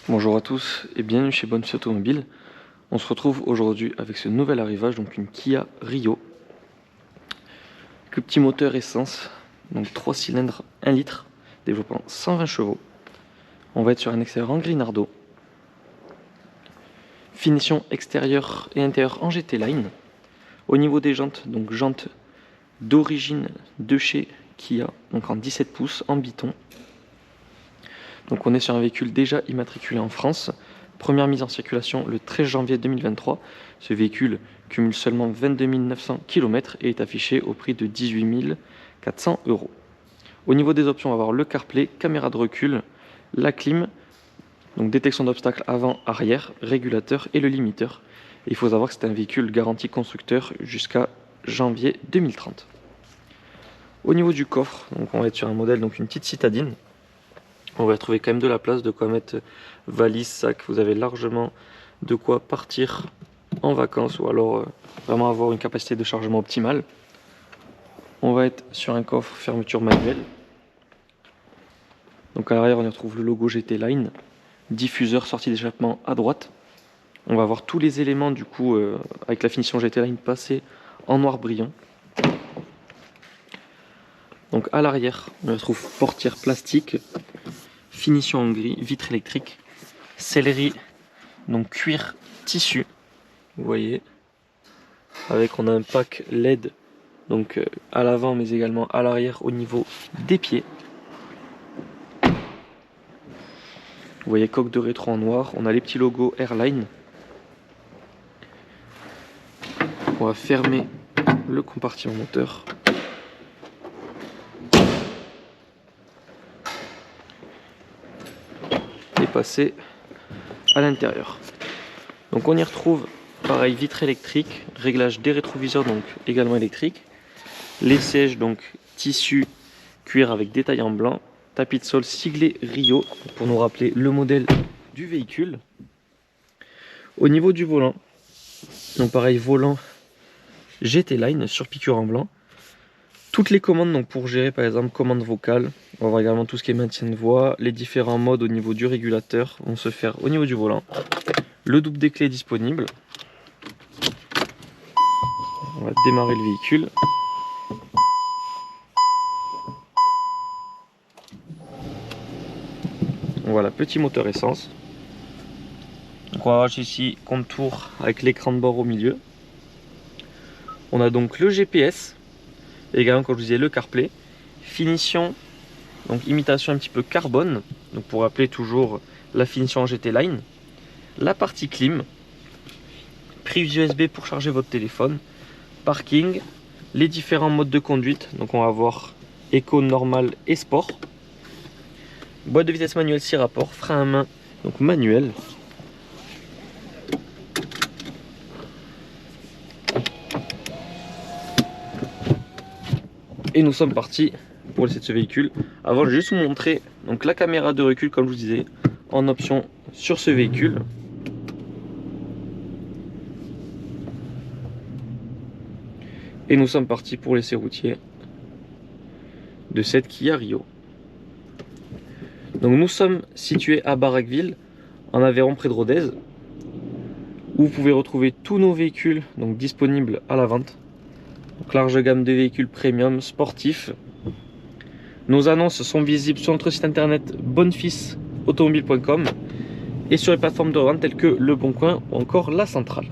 Bonjour à tous et bienvenue chez Bonne Fille Automobile. On se retrouve aujourd'hui avec ce nouvel arrivage, donc une Kia Rio. Que petit moteur essence, donc 3 cylindres 1 litre, développant 120 chevaux. On va être sur un extérieur en gris nardo. Finition extérieure et intérieure en GT Line. Au niveau des jantes, donc jantes d'origine de chez Kia, donc en 17 pouces en Biton. Donc on est sur un véhicule déjà immatriculé en France. Première mise en circulation le 13 janvier 2023. Ce véhicule cumule seulement 22 900 km et est affiché au prix de 18 400 €. Au niveau des options, on va avoir le CarPlay, caméra de recul, la clim, donc détection d'obstacles avant, arrière, régulateur et le limiteur. Et il faut savoir que c'est un véhicule garanti constructeur jusqu'à janvier 2030. Au niveau du coffre, donc on va être sur un modèle, donc une petite citadine. On va trouver quand même de la place, de quoi mettre valise, sac. Vous avez largement de quoi partir en vacances ou alors vraiment avoir une capacité de chargement optimale. On va être sur un coffre fermeture manuelle. Donc à l'arrière, on y retrouve le logo GT Line, diffuseur, sortie d'échappement à droite. On va avoir tous les éléments du coup avec la finition GT Line passée en noir brillant. Donc à l'arrière, on retrouve portière plastique, finition en gris, vitre électrique, sellerie, donc cuir tissu, vous voyez, avec on a un pack LED donc à l'avant mais également à l'arrière au niveau des pieds. Vous voyez coque de rétro en noir, on a les petits logos Airline. On va fermer le compartiment moteur. Et passer à l'intérieur. Donc on y retrouve pareil vitre électrique, réglage des rétroviseurs donc également électrique, les sièges donc tissu cuir avec détail en blanc, tapis de sol siglé Rio pour nous rappeler le modèle du véhicule. Au niveau du volant, donc pareil volant GT Line sur piqûre en blanc. Toutes les commandes donc pour gérer par exemple commande vocale, on va voir également tout ce qui est maintien de voix, les différents modes au niveau du régulateur vont se faire au niveau du volant. Le double des clés disponible. On va démarrer le véhicule. Voilà, petit moteur essence. Donc on va avoir ici contour avec l'écran de bord au milieu. On a donc le GPS, et également comme je vous disais le CarPlay. Finition, donc imitation un petit peu carbone, donc pour rappeler toujours la finition en GT Line. La partie clim, prise USB pour charger votre téléphone, parking, les différents modes de conduite, donc on va avoir éco, normal et sport. Boîte de vitesse manuelle 6 rapports, frein à main, donc manuel. Et nous sommes partis pour l'essai de ce véhicule. Avant, je vais juste vous montrer donc, la caméra de recul, comme je vous disais, en option sur ce véhicule. Et nous sommes partis pour l'essai routier de cette Kia Rio. Donc nous sommes situés à Barraqueville, en Aveyron, près de Rodez, où vous pouvez retrouver tous nos véhicules donc, disponibles à la vente. Donc, large gamme de véhicules premium, sportifs. Nos annonces sont visibles sur notre site internet bonnefilleautomobile.com et sur les plateformes de vente telles que Le Bon Coin ou encore La Centrale.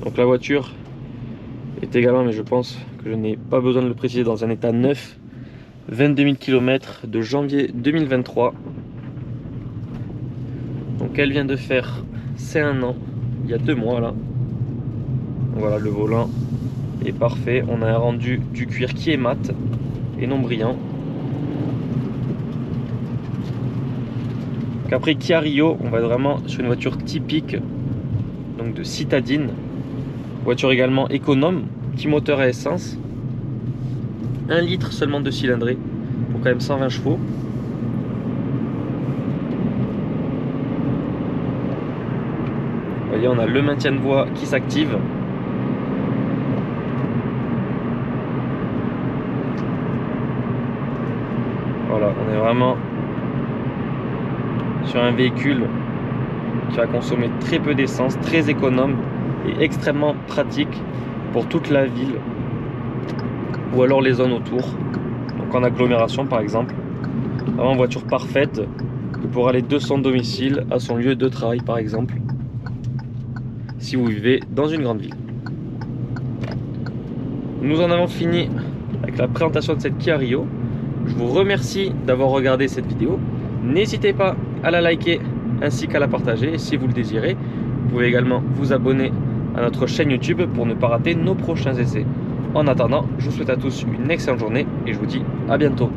Donc la voiture est également, mais je pense que je n'ai pas besoin de le préciser, dans un état neuf, 22 000 km de janvier 2023. Donc elle vient de faire c'est 1 an, il y a 2 mois là. Voilà, le volant est parfait, on a un rendu du cuir qui est mat et non brillant. Donc après Kia Rio, on va être vraiment sur une voiture typique donc de citadine. Voiture également économe, petit moteur à essence, 1 litre seulement de cylindrée pour quand même 120 chevaux. Vous voyez, on a le maintien de voix qui s'active. Voilà, on est vraiment sur un véhicule qui va consommer très peu d'essence, très économe et extrêmement pratique pour toute la ville ou alors les zones autour. Donc en agglomération par exemple. Vraiment voiture parfaite pour aller de son domicile à son lieu de travail par exemple, si vous vivez dans une grande ville. Nous en avons fini avec la présentation de cette Kia Rio. Je vous remercie d'avoir regardé cette vidéo. N'hésitez pas à la liker ainsi qu'à la partager si vous le désirez. Vous pouvez également vous abonner à notre chaîne YouTube pour ne pas rater nos prochains essais. En attendant, je vous souhaite à tous une excellente journée et je vous dis à bientôt.